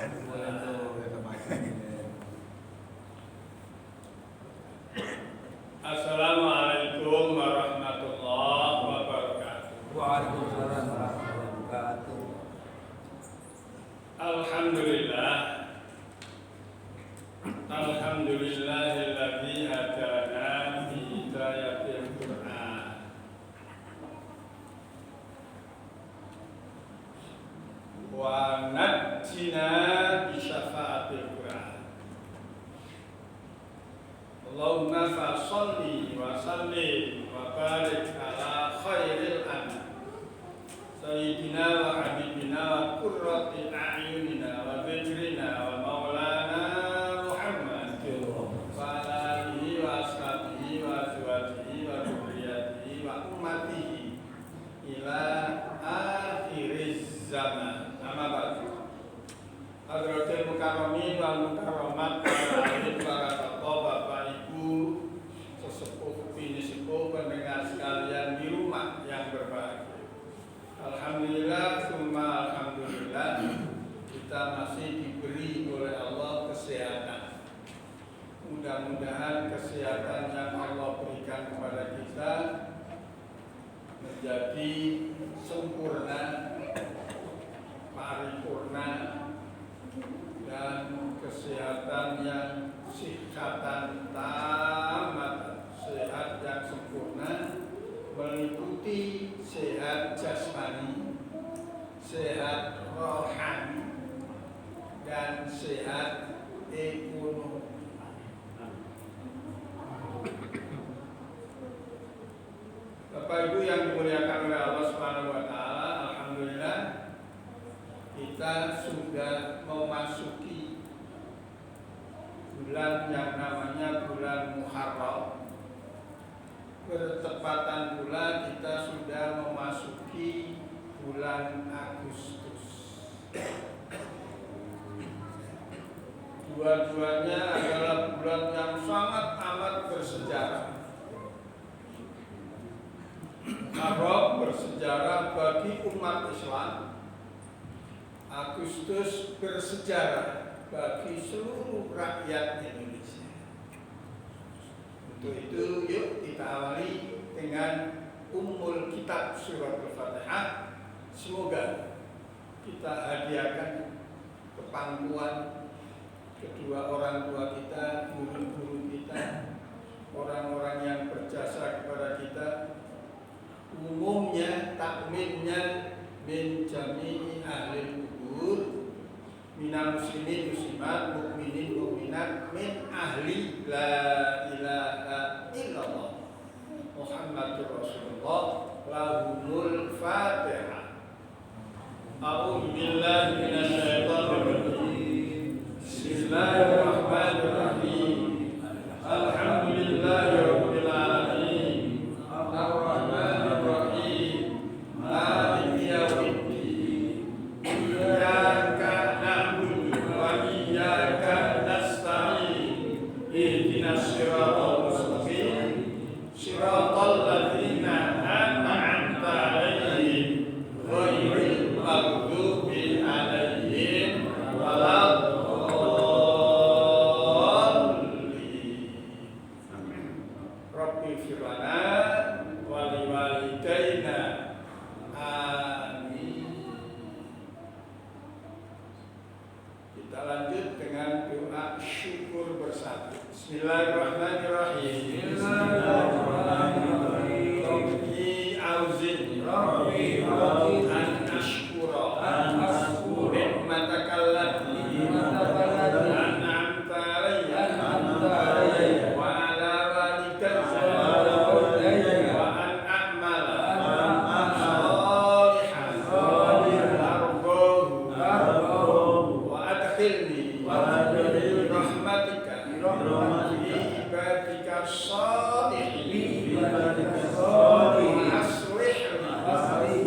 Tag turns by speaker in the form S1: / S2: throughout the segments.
S1: Assalamualaikum warahmatullahi wabarakatuh.
S2: Waalaikumsalam warahmatullahi wabarakatuh.
S1: Alhamdulillah. Alhamdulillahilladzi hadana bi hidayatil Qur'an. Wa najjina bi syafaatil Qur'an. Allahumma fa sholli wa sallim wa barik ala khairil anam sayyidina wa habibina wa qurrati a'yunina wa dhikrina wa maulana Muhammad wa ala alihi wa ashabihi wa azwajihi wa dzurriyyatihi wa ummatihi ila akhiriz zaman. Amma ba'du. Hadratil mukarramin wal mukarramat para tokoh Bapak Ibu sesepuh bini sepuh pendengar sekalian di rumah yang berbahagia. Alhamdulillah, summa alhamdulillah, kita masih diberi oleh Allah kesehatan. Mudah-mudahan kesehatan yang Allah berikan kepada kita menjadi sempurna, paripurna, dan kesehatan yang sihatan tamat, sehat yang sempurna, meliputi sehat jasmani, sehat rohani, dan sehat ekonomi. Bapak Ibu yang dimuliakan oleh Allah Subhanahu wa taala, alhamdulillah kita sudah memasuki bulan yang namanya bulan Muharram. Bertepatan pula kita sudah memasuki bulan Agustus. Dua-duanya adalah bulan yang sangat amat bersejarah. Muharram bersejarah bagi umat Islam. Agustus bersejarah bagi seluruh rakyat Indonesia. Untuk itu yuk kita awali dengan Ummul Kitab Surat Al-Fatihah. Semoga kita hadiahkan kepangkuan kedua orang tua kita, guru-guru kita, orang-orang yang berjasa kepada kita, umumnya takminnya min jami'i ahli kubur, minal muslimin muslimat, mukminin mukminat, min ahli la ilaha illallah Muhammadur Rasulullah, lahumul Fatihah. A'udzu billahi minasyaitonir rajim. Bismillahirrahmanirrahim. Alhamdulillahi rabbil alamin. Ar-Rahmanir Rahim. Maliki yaumiddin. Iyyaka na'budu wa iyyaka nasta'in. Ihdinas siratal mustaqim. Siratal ladzina an'amta 'alaihim ghairil maghdubi 'alaihim waladdallin. Rabbi firlana wa liwalidayna. Amin. Kita lanjut dengan doa syukur bersatu. Bismillahirrahmanirrahim. Rabbi auzini an ashkura nikmataka allati an'amta alayya wa ala walidayya wa an a'mala salihan tardahu wa adkhilni bi rahmatika fi ibadika salihin wa aslih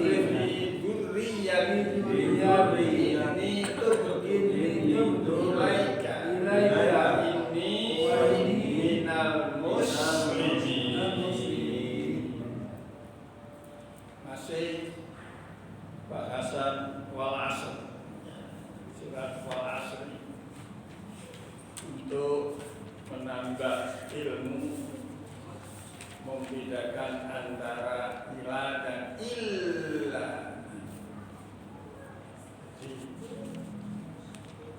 S1: li dhurriyyati inni tubtu ilaika wa inni minal muslimin. Masih bahasan wal asr, surat wal asr ilmu membedakan antara ila dan illa. Jadi,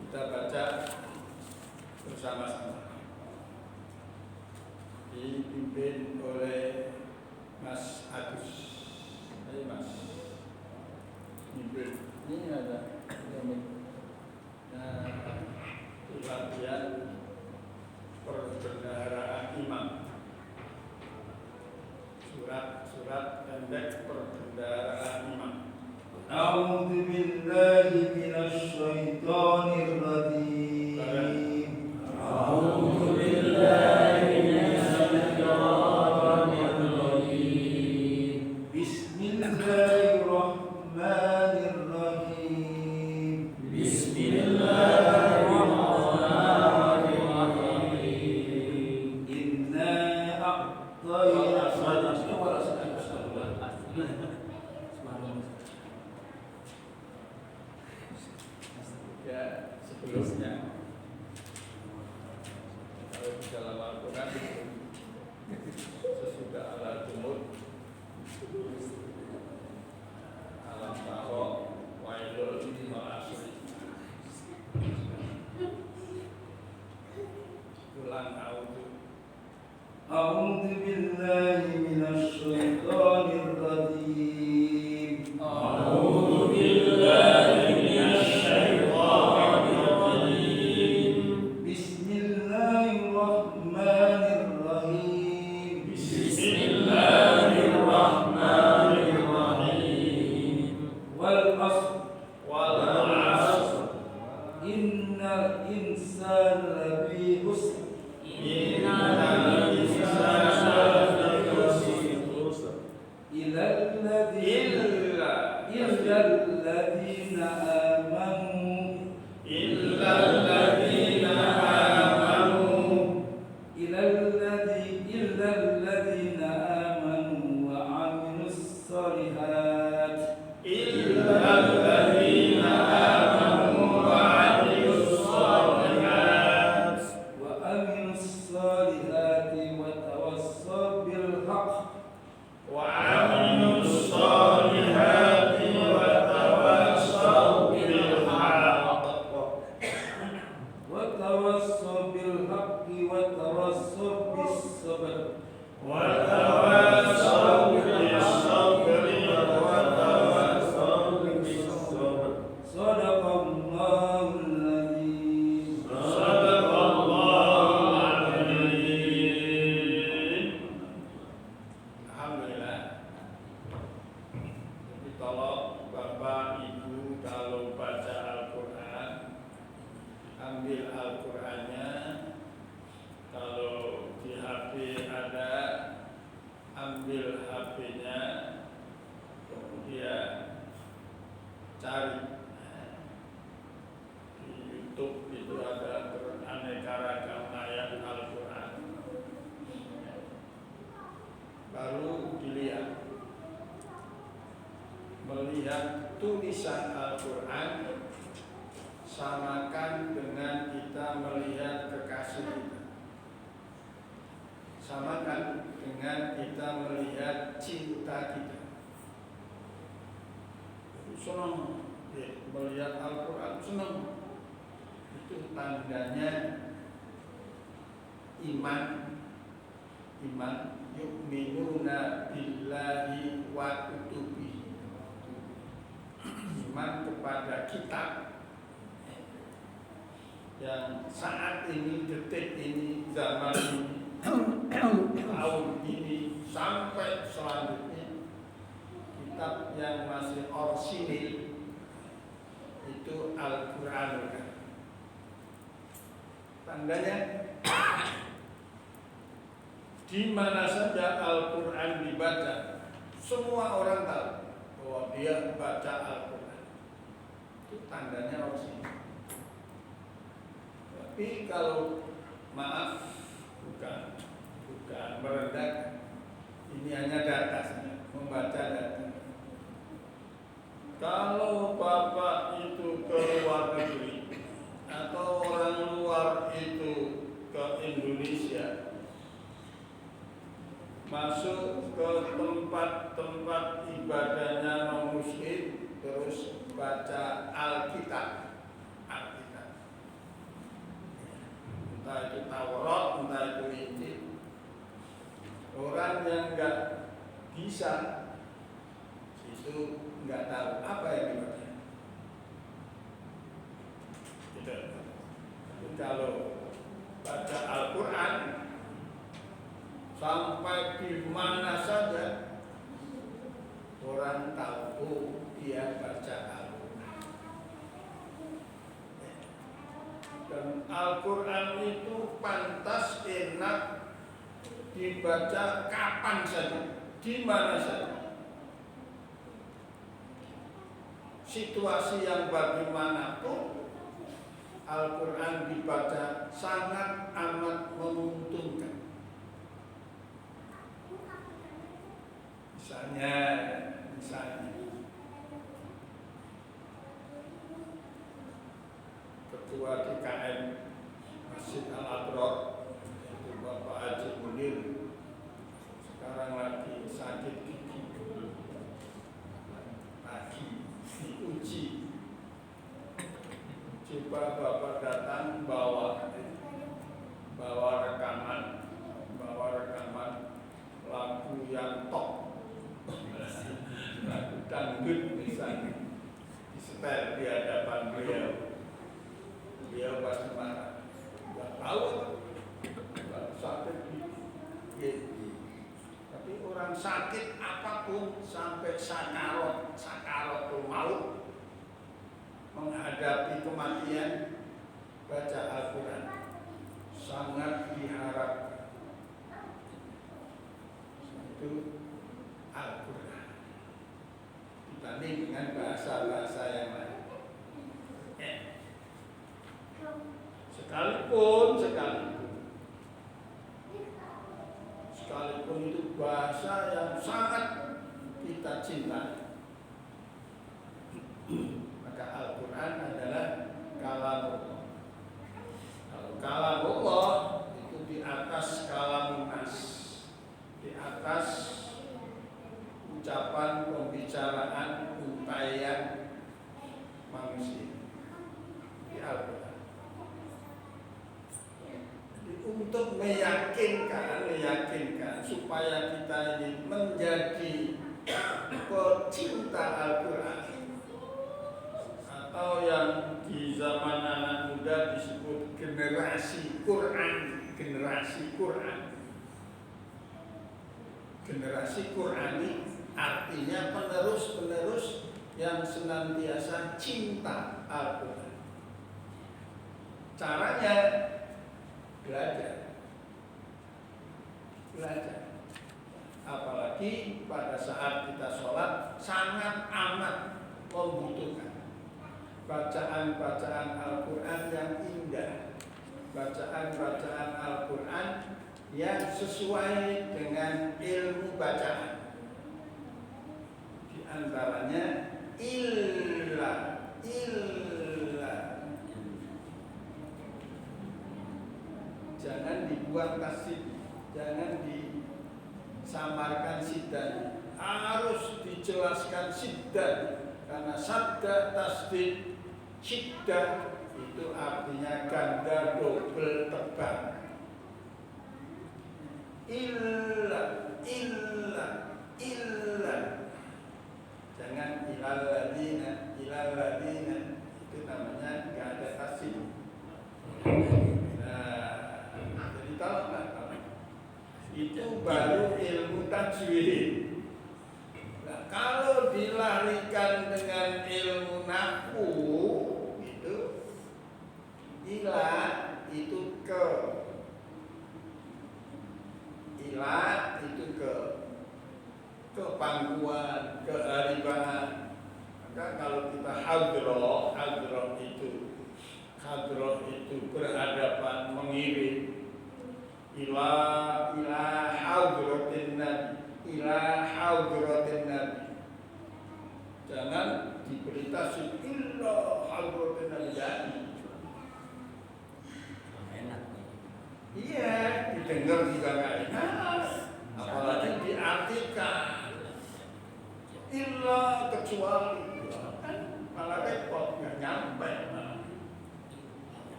S1: kita baca bersama-sama, dipimpin oleh Mas Agus. Ayo Mas, pimpin. Ini ada latihan perbendaharaan imam. Surat pendek perbendaharaan imam.
S2: A'udzu billahi minasy syaithanir rajim. A'udzu billahi minasy syaithanir rajim. Bismillahirrahmanirrahim. Bismillahirrahmanirrahim. Inna
S1: Ya, sebelumnya kalau di dalam Al-Quran sesudah al-jumud, alam taho, wailul al-asri, ulang
S2: A'udzu billahi minasy syaithanir rajim. A'udzu billahi minasy syaithanir rajim. Bismillahirrahmanirrahim. Bismillahirrahmanirrahim. Wal 'ashr. Innal insana lafi khusr.
S1: Melihat tulisan Al-Quran samakan dengan kita melihat kekasih kita, samakan dengan kita melihat cinta kita. Senang melihat Al-Quran, senang. Itu tandanya iman. Yu'minuna billahi wa kutubihi. Iman kepada kitab yang saat ini, detik ini, zaman ini, tahun ini, sampai selanjutnya, kitab yang masih orsinil itu Al-Quran. Tandanya di mana saja Al-Quran dibaca, semua orang tahu bahwa dia baca Al-Quran. Itu tandanya orsinil. Tapi kalau maaf, bukan merendahkan, ini hanya data saja, membaca data. Kalau Bapak itu ke luar negeri atau orang luar itu ke Indonesia, masuk ke tempat-tempat ibadahnya non muslim terus baca Alkitab, entah itu Taurat, entah itu Injil. Orang yang nggak bisa itu nggak tahu apa yang dibaca. Gitu. Tapi kalau baca Al-Quran sampai di mana saja orang tahu dia baca Al-Quran. Dan Al-Quran itu pantas enak dibaca kapan saja, di mana saja. Situasi yang bagaimanapun Al-Quran dibaca sangat amat menguntungkan. Misalnya Ketua DKM Masjid Al-Adrar yaitu Bapak Haji Munir sekarang lagi sakit gigi, lagi diuji. Coba Bapak datang bawa rekaman lagu yang top, lagu dangdut misalnya, disetel di hadapan beliau pasti marah. Nggak tahu sakit gigi. Tapi orang sakit apapun sampai sakaratul maut menghadapi kematian baca Al-Quran sangat diharapkan. Itu Al-Quran dibanding dengan bahasa-bahasa yang lain. Sekalipun itu bahasa yang sangat kita cintai, maka Al-Quran adalah kalamullah. Kalau kalamullah itu di atas kalamun nas, di atas ucapan pembicaraan untayan manusia di Al-Quran. Untuk meyakinkan supaya kita ini menjadi pecinta Al-Quran, atau yang di zaman anak muda disebut generasi Quran. Generasi Qurani artinya penerus yang senantiasa cinta Al-Quran. Caranya belajar. Apalagi pada saat kita sholat sangat amat membutuhkan bacaan-bacaan Al-Quran yang indah, bacaan-bacaan Al-Quran yang sesuai dengan ilmu bacaan. Di antaranya illa. Jangan dibuang tasdid, jangan disamarkan siddan, harus dijelaskan siddan, karena sadda, tasdid, syiddah itu artinya ganda, double, tebal. Illa. Jangan ilal ladina, itu namanya gak ada tasdid. Itu baru ilmu tajwid. Nah, kalau dilarikan dengan ilmu nahwu itu ilah itu kepangkuan, kearifan. Maka kalau kita hadroh itu berhadapan mengirim ila hadratin nabi. Jangan diberi tasdid illa hadratin nabi. Enak. Iya, didengar juga enggak enak. Apalagi di kecuali kan malah repot nggak nyampe.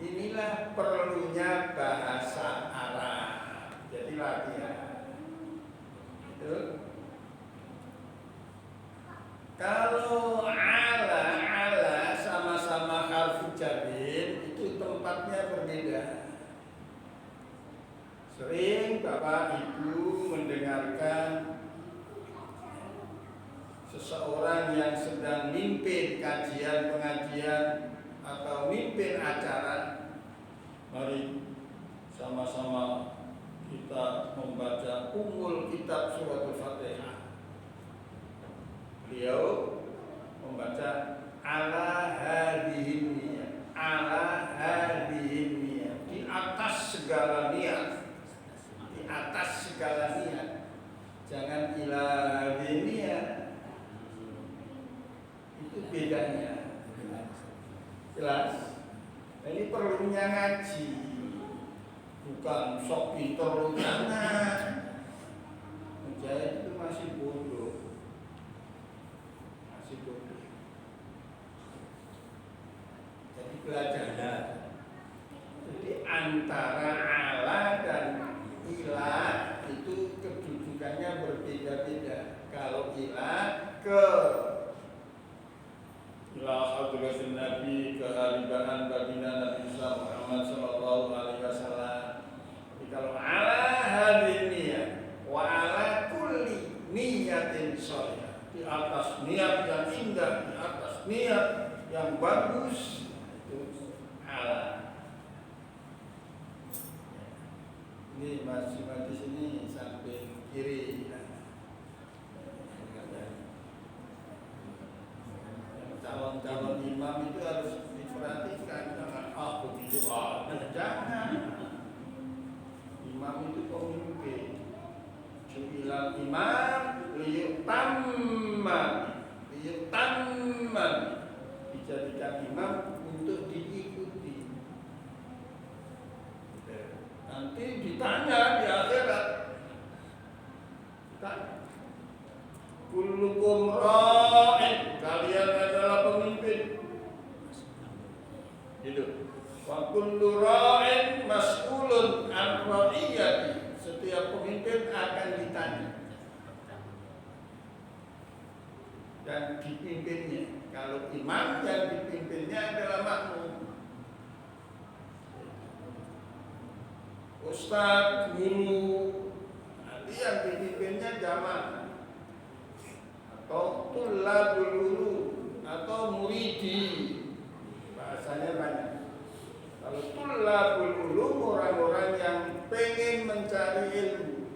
S1: Inilah perlunya bahasa Arab. Jadi latihan. Itu. Kalau ala sama-sama harfu jarin itu tempatnya berbeda. Sering Bapak Ibu mendengarkan seseorang yang sedang mimpin kajian pengajian atau mimpin acara, mari sama-sama kita membaca Ummul Kitab Surat Al-Fatihah. Beliau membaca ala hadihin niyat, ala hadihin niyat, di atas segala niat, di atas segala niat, jangan ila hadihin niyat. Itu bedanya. Jelas? Ini perlunya ngaji, bukan sok pinter lu jangan. Mujahid itu masih bodoh, masih bodoh. Jadi belajar. Jadi antara ala dan ila itu kedudukannya berbeda-beda. Kalau ila ke ila hadratin Nabi, ke haribahan baginda Nabi Muhammad sallallahu alaihi wasallam. Kalau ala hadin niyat wa ala kulli niyatin shalihah, di atas niat yang indah, di atas niat yang bagus, itu ala. Ini masih di sini samping kiri. Calon imam itu harus diperhatikan, jangan begitu jangan. Imam itu pemimpin. Jubilal imam liyutamman, dijadikan imam untuk diikuti. Nanti ditanya di akhirat, kullukum ra'in, kalian adalah pemimpin. Gitu. Wa kullu ra'in mas'ulun an ra'iyati. Setiap pemimpin akan ditanya dan dipimpinnya. Kalau imam yang dipimpinnya adalah makmum. Ustadz, guru, nanti yang dipimpinnya jamaah atau tulabul ulum atau muridi, bahasanya banyak. Kalau tulabul ulum orang-orang yang pengen mencari ilmu.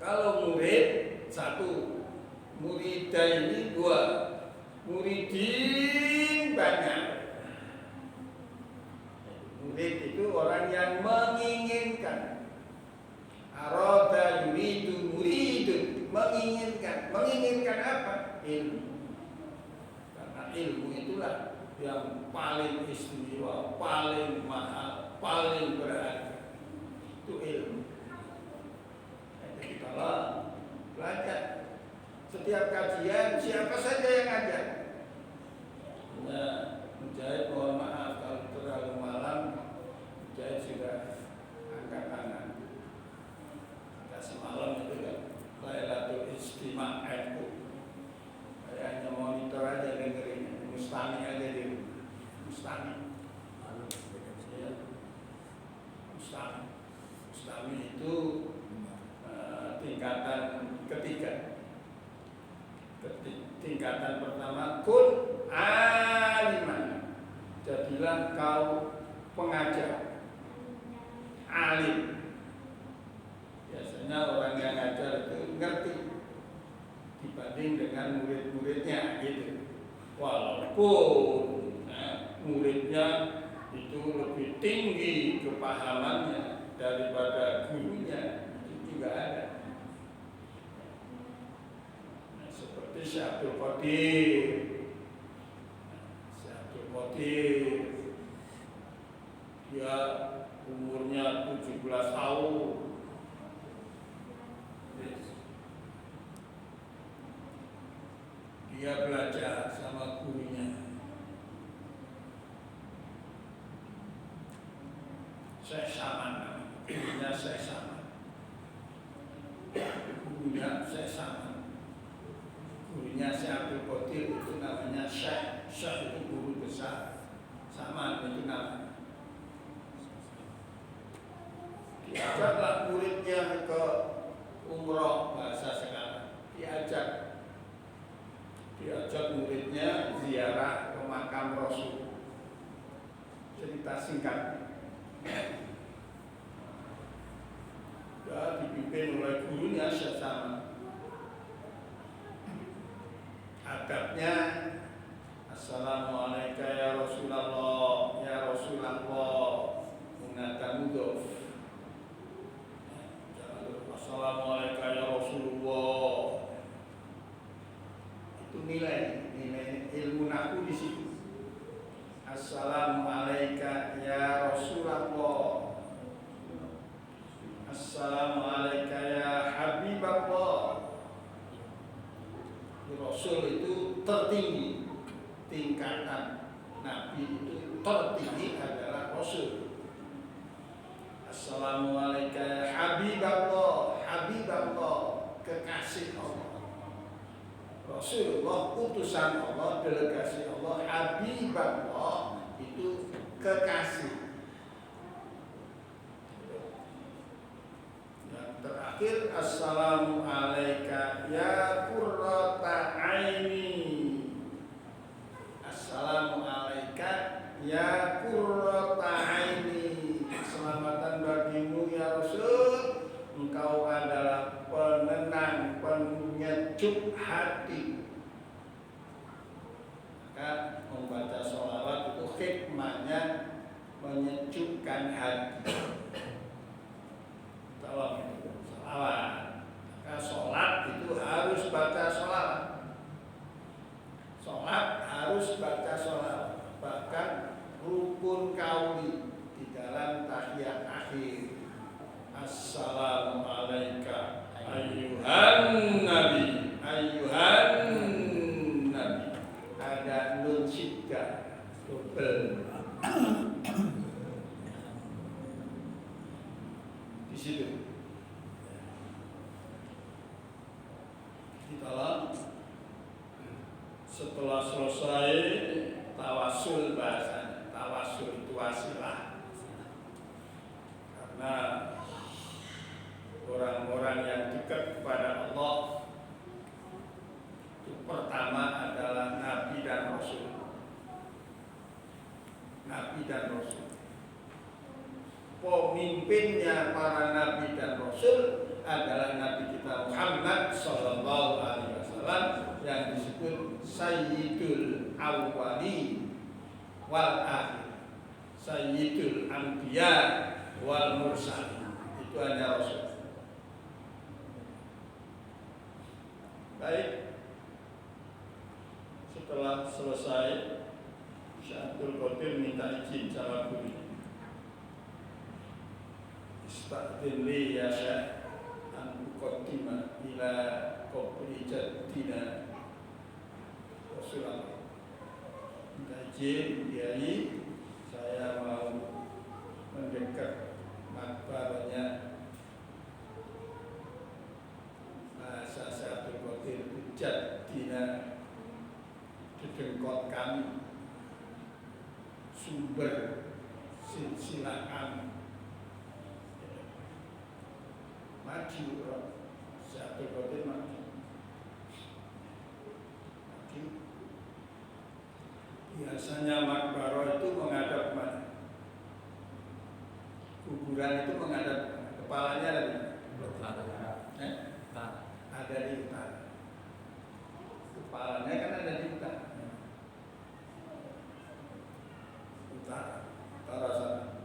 S1: Kalau murid satu, muridaini dua, muridin banyak. Murid itu orang yang menginginkan. Arada yuridu muridun, menginginkan apa? Ilmu. Karena ilmu itulah yang paling istimewa, paling mahal, paling berharga. Itu ilmu. Jadi kalau belajar setiap kajian, siapa saja yang ngajar. Ya, Mujahid mohon maaf kalau terlalu malam, Mujahid sudah angkat tangan. Semalam itu kan Lailatul Istimewa itu. Saya hanya monitor aja dengerin, mustami aja di rumah. Mustami. Ya. Mustami itu tingkatan ketiga. Tingkatan pertama kun aliman. Jadilah kau pengajar. Alim. Biasanya orang yang ngajar itu ngerti dibanding dengan murid-muridnya gitu. Walaupun muridnya itu lebih tinggi kepahamannya daripada gurunya, itu juga ada. Nah, seperti Syekh Abdul Qadir. Syekh Abdul Qadir dia umurnya 17 tahun. Syekh Saman, gurunya Syekh Saman, gurunya Syekh Saman, gurunya Syekh Abdul Qadir itu namanya Syekh. Syekh itu guru besar, Saman itu namanya. Diajaklah muridnya ke umroh bahasa sekarang, diajak muridnya ziarah ke makam Rasul. Cerita singkat. Ya, dipimpin oleh gurunya Syekh Saman. Adabnya, Assalamualaikum ya Rasulullah, ya Rasulullah, mengatakan mudhof. Assalamualaikum ya Rasulullah. Itu nilai ilmu nahu di situ. Assalamualaikum ya Rasulullah. Assalamualaikum ya Habiballah. Rasul itu tertinggi tingkatan, Nabi itu tertinggi adalah Rasul. Assalamualaikum ya Habiballah. Habiballah, kekasih Allah. Rasulullah utusan Allah, delegasi Allah. Habiballah itu kekasih. Yang terakhir, Assalamualaikum ya qurrata aini. Assalamualaikum ya qurrata aini. Keselamatan bagimu ya Rasul. Engkau adalah penenang, penyejuk hati. Maka membaca sholawat itu hikmahnya menyejukkan hati. Tolong sholawat. Maka sholat itu harus baca sholawat. Sholat harus baca sholawat. Bahkan rukun kauli di dalam tahiyat akhir. Assalamualaikum ayyuhan nabi, ayyuhan nabi. Ada nun syiddah double di situ. Ditolong. Setelah selesai tawasul bahasanya. Tawasul itu wasilah. Karena orang-orang yang dekat kepada Allah itu pertama adalah Nabi dan Rasul. Nabi dan Rasul. Pemimpinnya para Nabi dan Rasul adalah Nabi kita Muhammad Sallallahu Alaihi Wasallam yang disebut Sayyidul Awwali wal Akhir, Sayyidul Anbiya wal Mursal. Itu hanya Rasul. Baik, setelah selesai Syekh Abdul Qadir minta izin sama guru. Istadzin li ya Syekh an uqaddima ila qabri jaddina Rasulullah. Minta izin Kiai, saya mau mendekat makbaranya bahasa Syekh Abdul Qadir jaddina, dedengkot kami, sumber silsilah kami. Maju, Syekh Abdul Qadir maju. Biasanya makbaro itu menghadap mana? Kuburan itu menghadap mana? Kepalanya ada di mana? Ada di utara. Kepalanya kan ada di utara. Utara sana.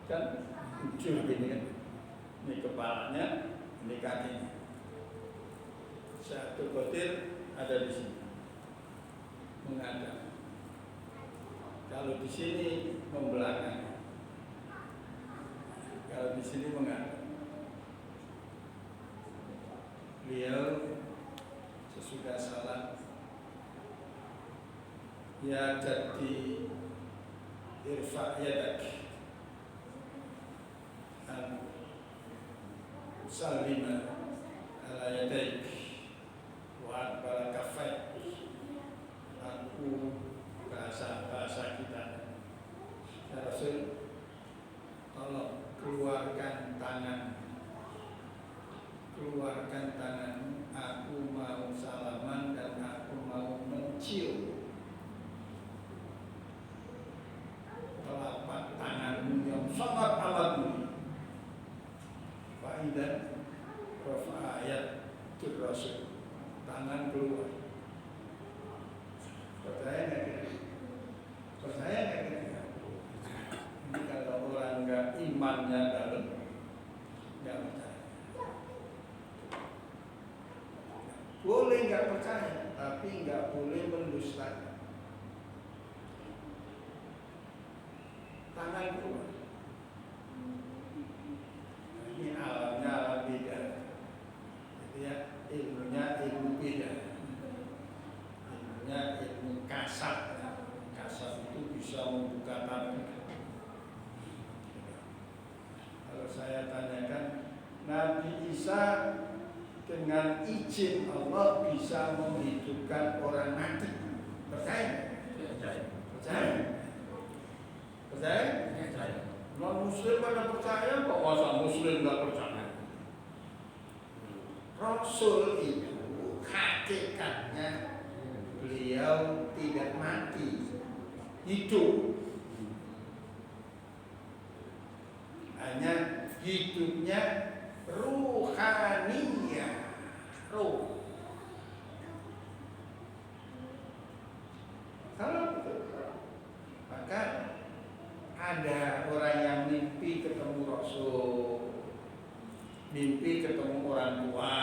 S1: Kan ujung gini kan. Ini kepalanya, ini kakinya. Syekh Abdul Qadir ada di sini. Menghadap. Kalau di sini membelakang. Kalau di sini menghadap. Beliau sesudah salat, ya jadi irfa' yadak, salima ala yadaik wa aqbala kafaik. Aku bahasa kita, ya Rasul, tolong keluarkan tangan, aku mau salaman dan aku mau mencium telapak tanganmu yang sangat amat mulia. Faidan rafa ayat Rasul, tangan keluar. Percaya nggak kira-kira? Ini kalau orang nggak imannya dalam, nggak percaya. Boleh nggak percaya, tapi nggak boleh mendustakan. Tangan keluar. Ini alamnya alam beda. Jadi ya, ilmunya ilmu beda. Ilmunya ilmu kasar. Kasar itu bisa membuka tabir. Kalau saya tanyakan, Nabi Isa dengan izin Allah bisa menghidupkan orang mati. Percaya? Percaya? Non-Muslim pada percaya, kok masa Muslim nggak percaya? Rasul itu hakikatnya beliau tidak mati, hidup. Hanya hidupnya ruhaniyah, ruh. Kalau betul, maka ada orang yang mimpi ketemu Rasul, mimpi ketemu orang tua,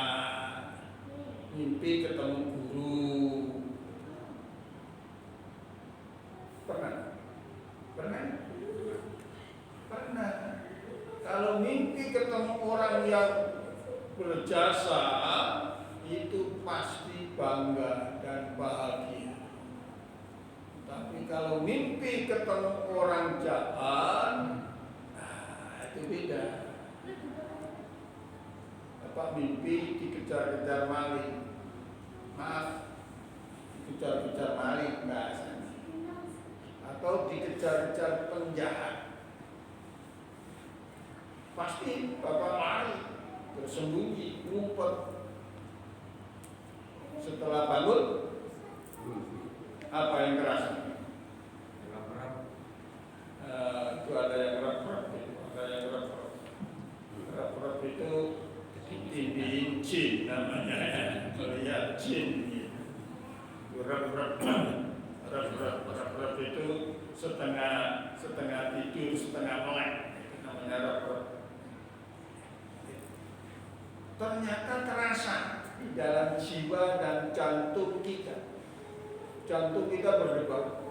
S1: mimpi ketemu guru. Pernah. Kalau mimpi ketemu orang yang berjasa, itu pasti bangga dan bahagia. Tapi kalau mimpi ketemu orang jahat, itu beda. Apa mimpi dikejar-kejar maling? Maaf, dikejar-kejar maling bahasanya. Atau dikejar-kejar penjahat. Pasti bapak lari, bersembunyi, ngumpet. Setelah bangun, apa yang terasa? Itu ada yang rap-rap, rap-rap itu dibikin jin namanya, melihat jin. Rap-rap itu setengah tidur, setengah melek, namanya rap-rap. Ternyata terasa di dalam jiwa dan jantung kita. Jantung kita berdebar.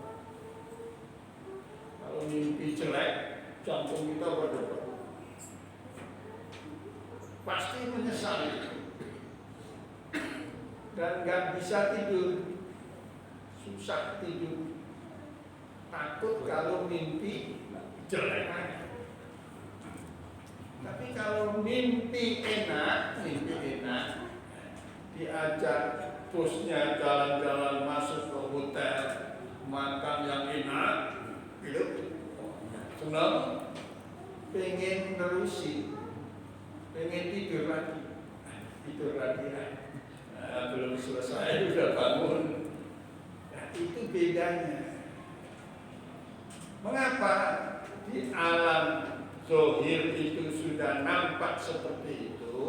S1: Kalau mimpi jelek, jantung kita berdebar. Pasti menyesali dan gak bisa tidur, susah tidur, takut kalau mimpi jelek. Tapi kalau mimpi enak, diajak bosnya jalan-jalan masuk ke hotel, makan yang enak, gitu, senang, pengen nerusin, pengen tidur lagi. Belum selesai udah bangun. Nah, itu bedanya. Mengapa di alam zahir itu sudah nampak seperti itu?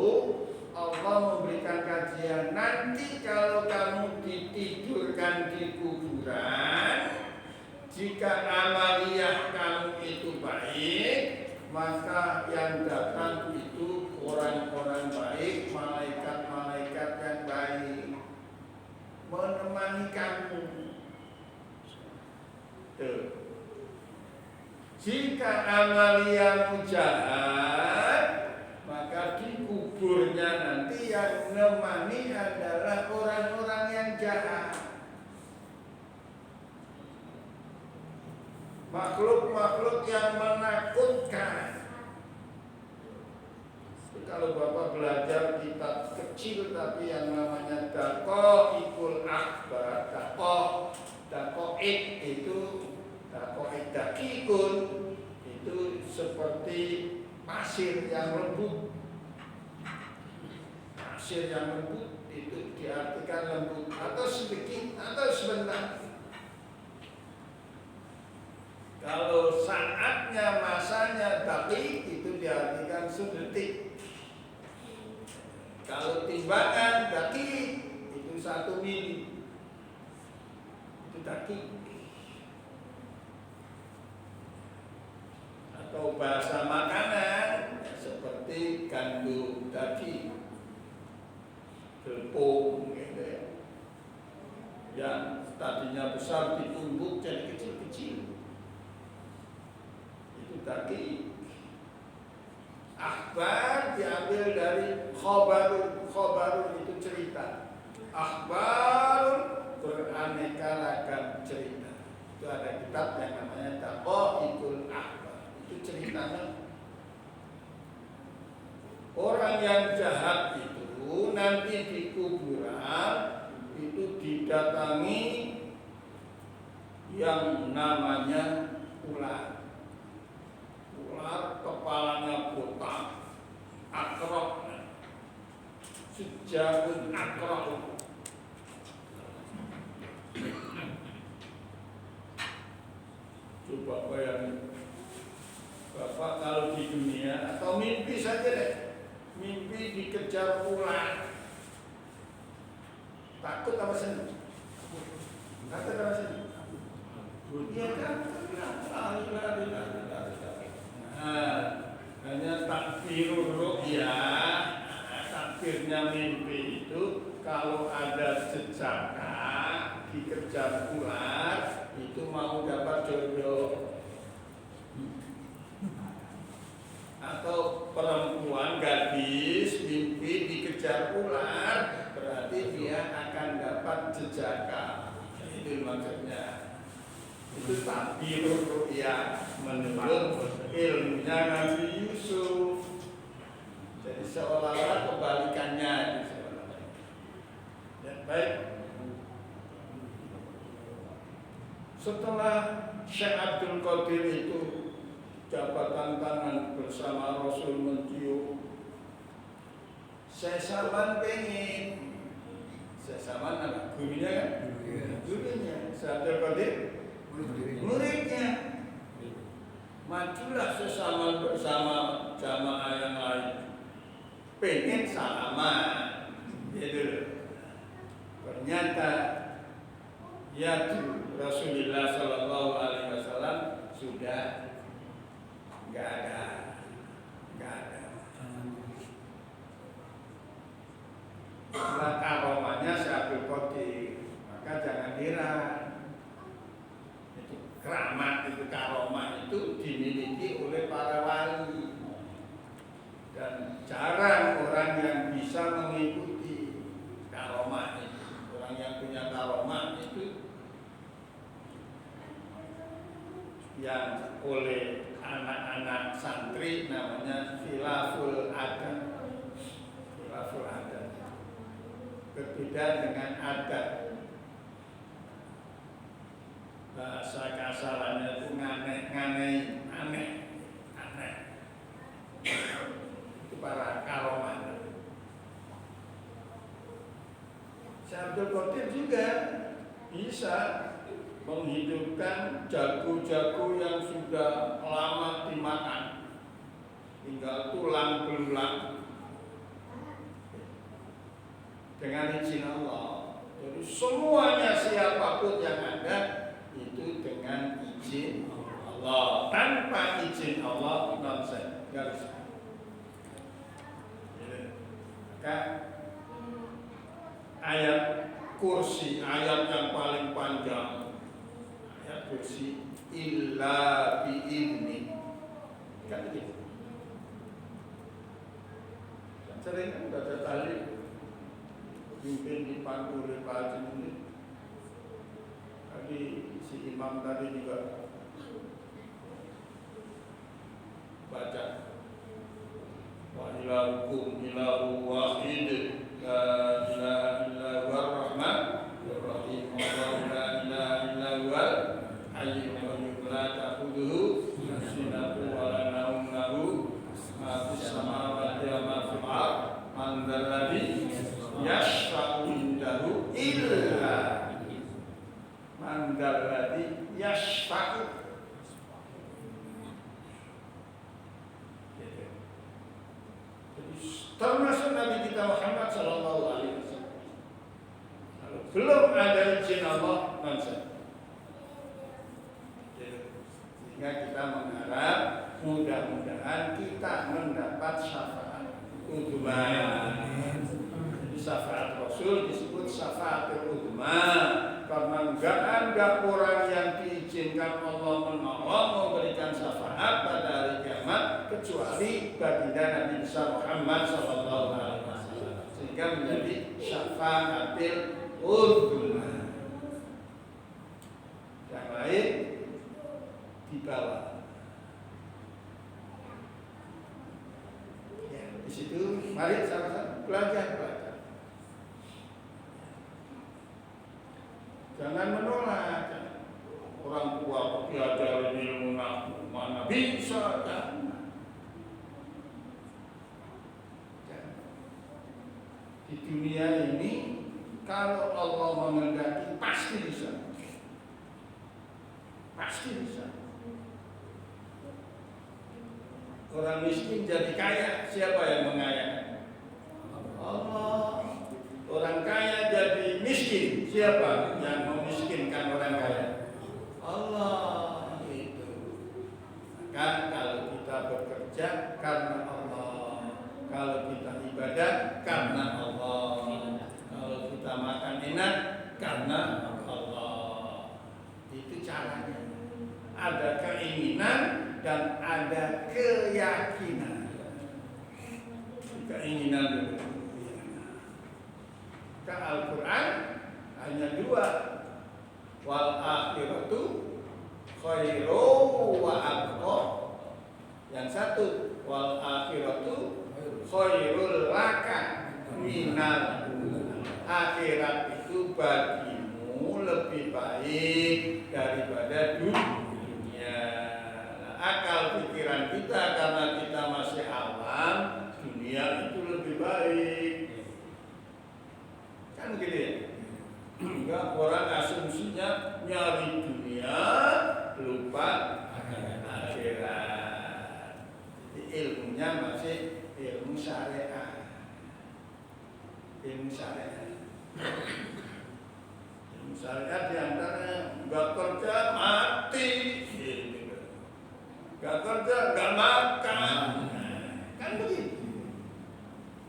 S1: Allah memberikan kajian, nanti kalau kamu ditidurkan di kuburan, jika amaliyah kamu itu baik, maka yang datang itu orang-orang baik, malaikat-malaikat yang baik, menemani kamu. Tuh. Jika amaliyahmu jahat, maka di kuburnya nanti yang menemani adalah orang-orang yang jahat. Makhluk-makhluk yang menakutkan. kalau Bapak belajar kitab kecil tapi yang namanya Daqaiqul Akhbar, Daqaiq itu Daqaiq Daqiqun itu seperti pasir yang lembut. Pasir yang lembut itu diartikan lembut atau sedikit atau sebentar. Kalau saatnya, masanya daqiq itu diartikan sedetik. Kalau timbangan daqiq itu 1 mili. Itu daqiq. Atau bahasa makanan seperti gandum daqiq, tepung gitu ya. Yang tadinya besar ditumbuk jadi kecil-kecil. Daqiq. Akhbar diambil dari khobarun itu cerita. Akhbar beraneka ragam cerita. Itu ada kitab yang namanya Daqaiqul Akhbar. Itu ceritanya orang yang jahat itu nanti di kuburan itu didatangi yang namanya ular. Ular kepalanya botak, akrok, sejauh akrok. Coba bayangin, Bapak kalau di dunia atau mimpi saja deh, mimpi dikejar ular, takut apa senang? Takut apa senang? Dia kan lari. Hanya takbirul ru'yah, takbirnya mimpi itu kalau ada jejaka dikejar ular itu mau dapat jodoh. Atau perempuan gadis mimpi dikejar ular berarti dia akan dapat jejaka. Itu maksudnya. Itu takbirul ru'yah menurut ilmunya Nabi Yusuf. Jadi seolah-olah kebalikannya. Ya, baik. Setelah Syekh Abdul Qadir itu jabatan tangan bersama Rasul mencium, Syekh Saman pengen. Syekh Saman apa? Gurunya kan? Gurunya. Syekh Abdul Qadir muridnya. Majulah sesama bersama jamaah yang lain, pengen salaman, gitu. Ternyata ya Rasulullah Shallallahu Alaihi Wasallam sudah nggak ada. Setelah karomahnya Syekh Qadir, maka jangan heran. Keramat itu, karomah itu dimiliki oleh para wali dan jarang orang yang bisa mengikuti karomah itu. Orang yang punya karomah itu yang oleh anak-anak santri namanya khilaful adat. Khilaful adat berbeda dengan adat. Bahasa kasarannya itu aneh. Itu para karomah. Syekh Abdul Qadir juga bisa menghidupkan jago-jago yang sudah lama dimakan, tinggal tulang belulang dengan izin Allah. Jadi semuanya siapapun yang ada itu dengan izin Allah. Tanpa izin Allah nonsen, nggak bisa. Maka ayat kursi, ayat yang paling panjang, ayat kursi illa bi'idni, kan begitu. Sering kan baca tali pimpin dipandu oleh Pak Haji Munir. Tadi si imam tadi juga baca wahai ilahukum ilahu wahid la ilaha illa huwar rahmanur rahim Allahu la ilaha illa huwal hayyul qayyum la ta'khudhuhu sinatun wa la nawm lahu ma fis samawati wa ma fil ard man dzal ladzi yashfa'u indahu illa man dzal ladzi yashfa'u. Termasuk Nabi kita Muhammad Sallallahu Alaihi Wasallam. Belum ada izin Allah nonsen. Sehingga kita mengharap mudah-mudahan kita mendapat syafaat uzma. Jadi syafaat Rasul disebut syafaat uzma karena enggak ada orang yang diizinkan Allah menolong memberikan syafaat pada hari kiamat kecuali baginda Nabi besar Muhammad Sallallahu Alaihi Wasallam, sehingga menjadi syafaatil uzma. Yang lain di bawah. Ya, di situ mari sama-sama belajar. Jangan menolak. Orang tua diajarin ilmu mana bisa kan? Di dunia ini kalau Allah menghendaki pasti bisa. Pasti bisa. Orang miskin jadi kaya, siapa yang mengayakan? Allah. Orang kaya jadi miskin, siapa yang memiskinkan orang kaya? Allah. Itu. Maka kalau kita bekerja karena Allah, kalau kita ibadah karena Allah, kalau kita makan enak karena Allah. Itu caranya. Ada keinginan dan ada keyakinan. Keinginan dulu. Al-Quran hanya dua, wal akhiratu khairu wa abqa. Yang satu, wal akhiratu khairul laka minal ula. Akhirat itu bagimu lebih baik daripada dunia. Nah, akal pikiran kita karena kita masih awam, dunia itu lebih baik. Kan gitu ya. Enggak, orang asumsinya nyari dunia lupa akhirat. Jadi ilmunya masih ilmu syariat. Ilmu syariat. Ilmu syariat diantaranya enggak kerja mati, enggak kerja enggak makan. Kan begitu.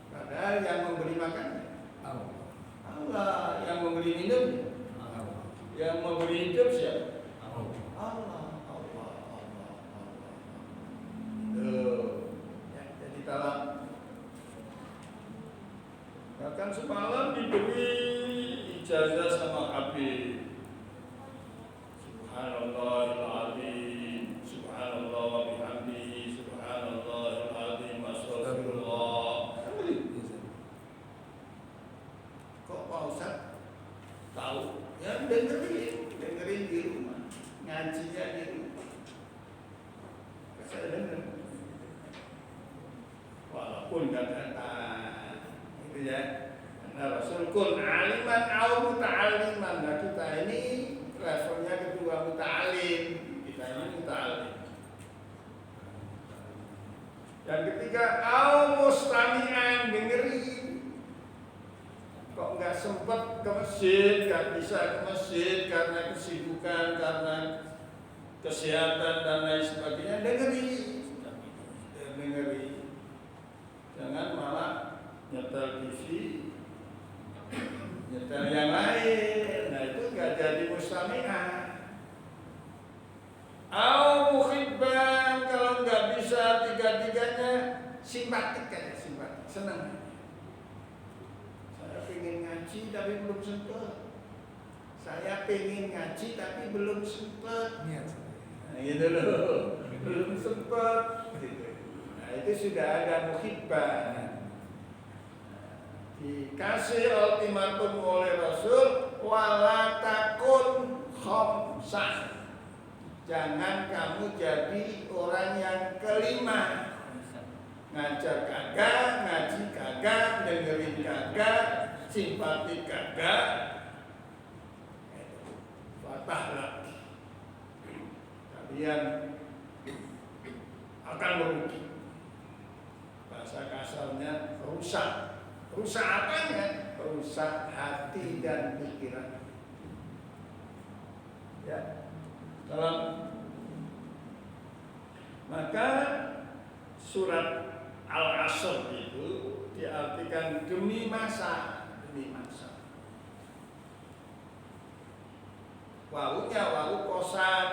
S1: Padahal yang memberi makan Allah, yang memberi minum, yang memberi hidup siapa? Allah. Ya, jadi kalau bahkan semalam diberi ijazah sama Habib. Subhanallahil azim, subhanallah wa bihamdihi, subhanallahil azim, astagfirullah. Pak Ustaz tahu, ya dengerin di rumah, ngajinya di rumah. Saya dengar, walaupun kata itu ya, karena Rasul kun aliman au muta'alliman. Nah kita ini levelnya kedua muta'alim, kita ini muta'alim. Yang ketiga au mustami'an, dengerin. Kok nggak sempat ke masjid, nggak bisa ke masjid karena kesibukan, karena kesehatan dan lain sebagainya, dengeri. Jangan malah nyetel TV, nyetel yang lain. Nah itu nggak jadi mustami'ah. Au muhibban, kalau nggak bisa tiga-tiganya simpatik aja, simpatik, senang. Pengen ngaji tapi belum sempat. Saya pengen ngaji tapi belum sempat. Nah, gitu loh, belum sempat. Gitu. Nah, Nah, itu sudah ada muhibbah. Dikasih ultimatum oleh Rasul, wala takun khamsah. Jangan kamu jadi orang yang kelima. Ngajar kagak, ngaji kagak, dengerin kagak, simpati kagak. Patah lagi. Kalian akan merugi. Bahasa kasarnya rusak. Rusak apanya? Rusak hati dan pikiran. Ya. Maka surat Al-Asr itu diartikan demi masa, demi masa. Wawunya wawu kosan.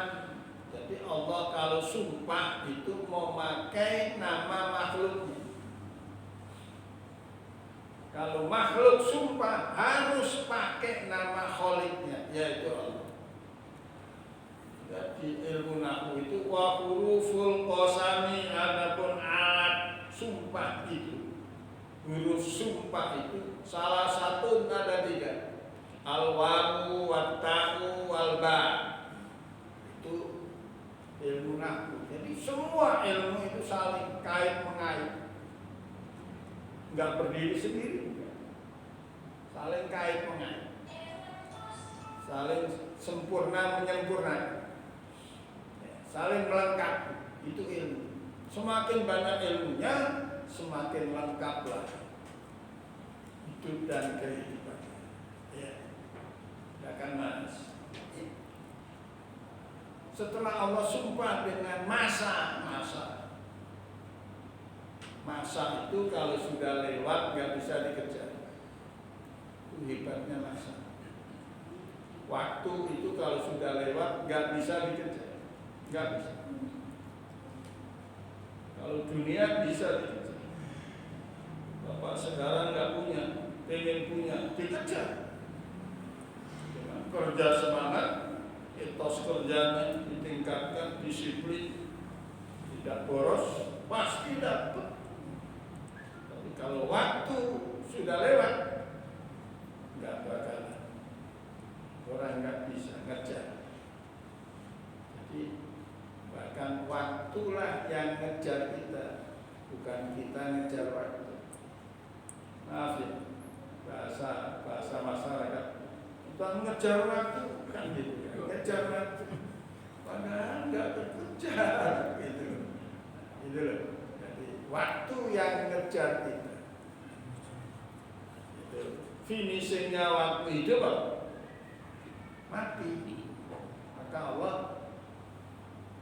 S1: Jadi Allah kalau sumpah itu memakai nama makhluknya. Kalau makhluk sumpah harus pakai nama kholiknya, yaitu Allah. Jadi ilmu nahwu itu wa huruful qasami, adapun alat sumpah itu, huruf sumpah itu salah satu ada 3. Al-wawu, wat-ta'u, wal-ba. Itu ilmu nahwu. Jadi semua ilmu itu saling kait mengait. Enggak berdiri sendiri, saling kait mengait, saling sempurna menyempurnakan, saling melengkapi. Itu ilmu. Semakin banyak ilmunya, semakin lengkaplah hidup dan kehidupan. Ya, akan mas. Setelah Allah sumpah dengan masa. Masa itu kalau sudah lewat nggak bisa dikejar. Itu hebatnya masa. Waktu itu kalau sudah lewat nggak bisa dikejar, nggak bisa. Kalau dunia bisa dikejar. Bapak sekarang nggak punya, pengen punya, dikejar. Dengan kerja semangat, etos kerjanya ditingkatkan, disiplin, tidak boros, pasti dapat. Kalau waktu sudah lewat, nggak bakalan. Orang nggak bisa ngejar. Jadi bahkan waktulah yang ngejar kita, bukan kita ngejar waktu. Maaf ya, bahasa masyarakat. Kita ngejar waktu, kan gitu. Ngejar waktu, padahal nggak terkejar, gitu. Itu loh. Jadi waktu yang ngejar kita. Finishingnya waktu hidup mati. Maka Allah,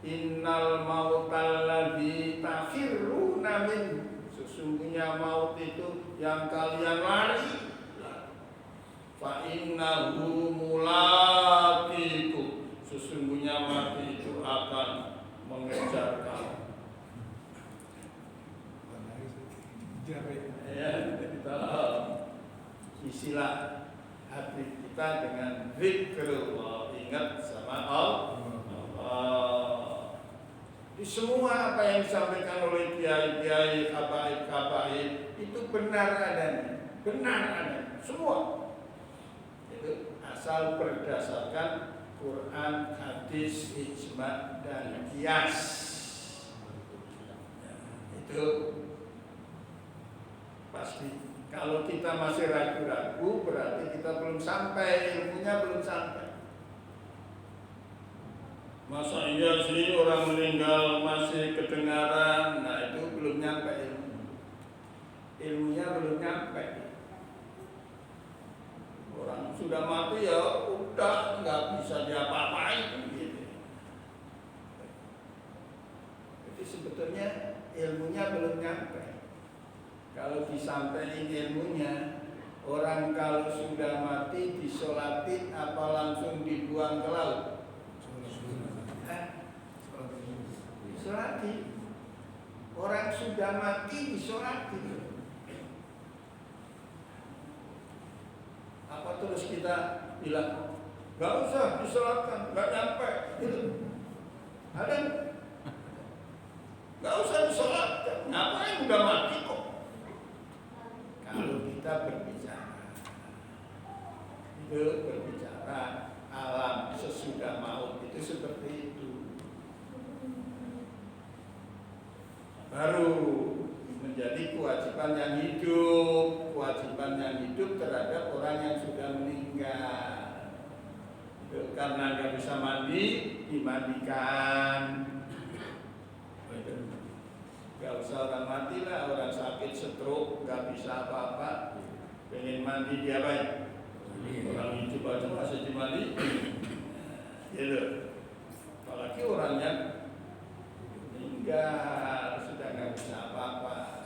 S1: innal mautal ladzi tafirruna min, sesungguhnya maut itu yang kalian lari, fa innahu mulaqikum, sesungguhnya mati itu akan mengejar kamu. Ya, kita isilah hati kita dengan zikrullah, ingat sama Allah. Di semua apa yang disampaikan oleh kiai-kiai, habaib-habaib itu benar adanya, semua. Itu asal berdasarkan Quran, hadis, ijma dan qiyas. Itu pasti. Kalau kita masih ragu-ragu, berarti kita belum sampai, ilmunya belum sampai. Masa iya sih orang meninggal masih kedengaran? Nah itu belum nyampe ilmu. Ilmunya belum nyampe. Orang sudah mati ya udah, nggak bisa diapa-apain gitu. Jadi sebetulnya ilmunya belum nyampe. Kalau disampaikan ilmunya, orang kalau sudah mati disolatin apa langsung dibuang ke laut? Disolatin. Orang sudah mati disolatin. Apa terus kita bilang, gak usah disolatkan, gak nyampe gitu. Ada? Gak usah disolatkan. itu berbicara alam sesudah maut itu seperti itu. Baru menjadi kewajiban yang hidup terhadap orang yang sudah meninggal. Karena nggak bisa mandi, dimandikan. Gak usah orang mati lah, orang sakit stroke nggak bisa apa-apa, pengen mandi dia baik. Orang hidup aja masih dimandi, gitu. Apalagi orangnya meninggal sudah nggak bisa apa-apa,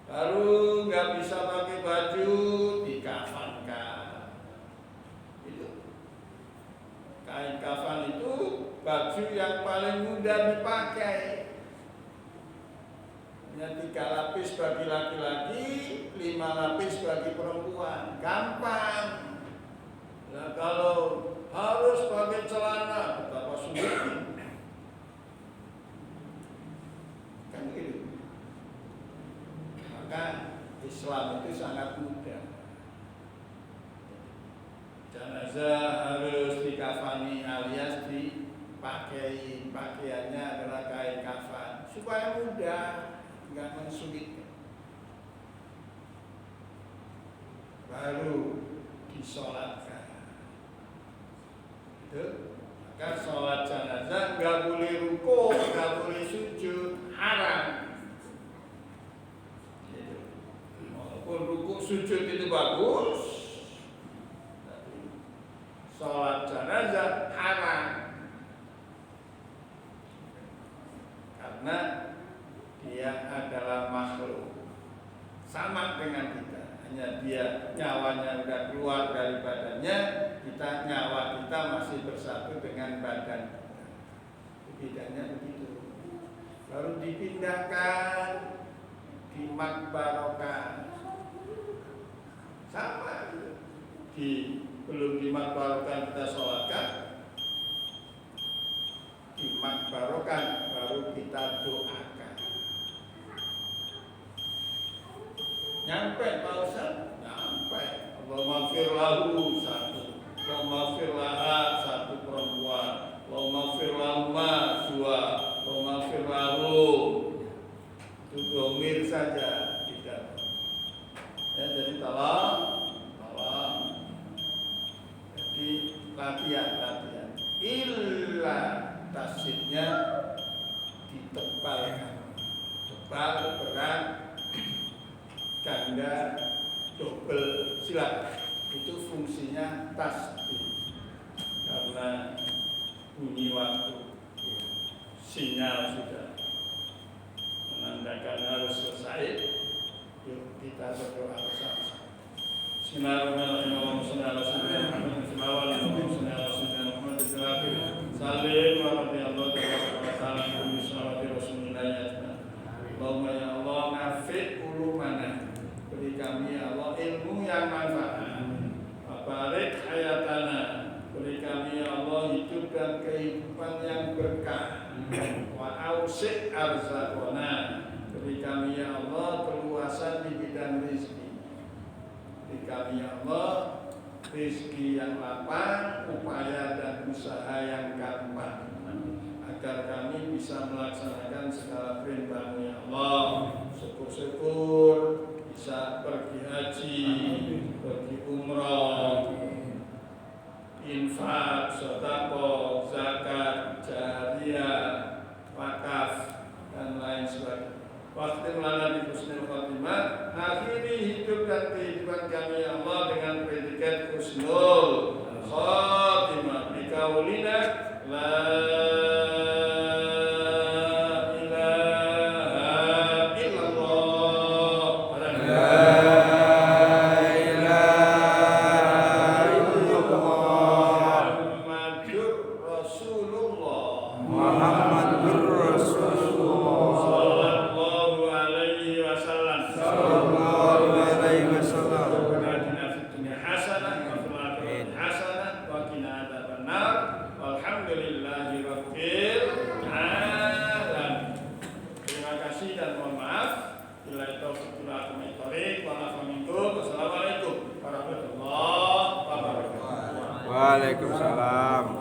S1: baru nggak bisa pakai baju, dikafankan. Itu kain kafan itu baju yang paling mudah dipakai. Hanya 3 lapis bagi laki-laki, 5 lapis bagi perempuan, gampang. Nah kalau harus pakai celana, betapa sulit. Kan gitu. Maka Islam itu sangat mudah. Jenazah harus dikafani alias dipakai, pakaiannya adalah kain kafan supaya mudah, nggak mensulitkan. Baru disolatkan. Itu. Maka sholat jenazah nggak boleh rukuk, nggak boleh sujud, haram. Gitu. Walaupun rukuk sujud itu bagus, tapi sholat jenazah haram. Karena dia adalah makhluk sama dengan kita, hanya dia nyawanya udah keluar dari badannya, nyawa kita masih bersatu dengan badan kita. Bedanya begitu. Baru dipindahkan di makbarokah, sama belum di makbarokah kita sholatkan, di makbarokah baru kita doakan. Nyampe Pak Ustaz? Nyampe. Allahumma fir lahu satu, Allahumma fir laha satu perempuan, Allahumma fir lahuma 2, Allahumma fir lahu. Itu domir saja, tidak. Ya, jadi tolong. Jadi latihan. Illa tasydidnya ditebalkan. Tebal, berat, ganda, double, silakan. Itu fungsinya tasdid. Karena bunyi waktu, sinyal sudah menandakan harus selesai. Yuk kita berdoa bersama-sama. Bismillahirrahmanirrahim. Allahumma ya Allah nafi' ulumana, beri kami ya Allah ilmu yang manfaat. Barik hayatana, beri kami ya Allah hidup dan kehidupan yang berkah. Wa ausik arzaqona, beri kami ya Allah keluasan di bidang rezeki. Beri kami ya Allah rezeki yang lapang, upaya dan usaha yang gampang, agar kami bisa melaksanakan segala perintah-Mu ya Allah. Syukur-syukur bisa pergi haji, pergi umrah, infak, sedekah, zakat, jariyah, wakaf dan lain sebagainya. Waktu lana di husnul khotimah, akhiri hidup dan kehidupan kami ya Allah dengan predikat husnul khotimah. Bikaulina la Assalamualaikum warahmatullahi wabarakatuh.
S3: Waalaikumsalam.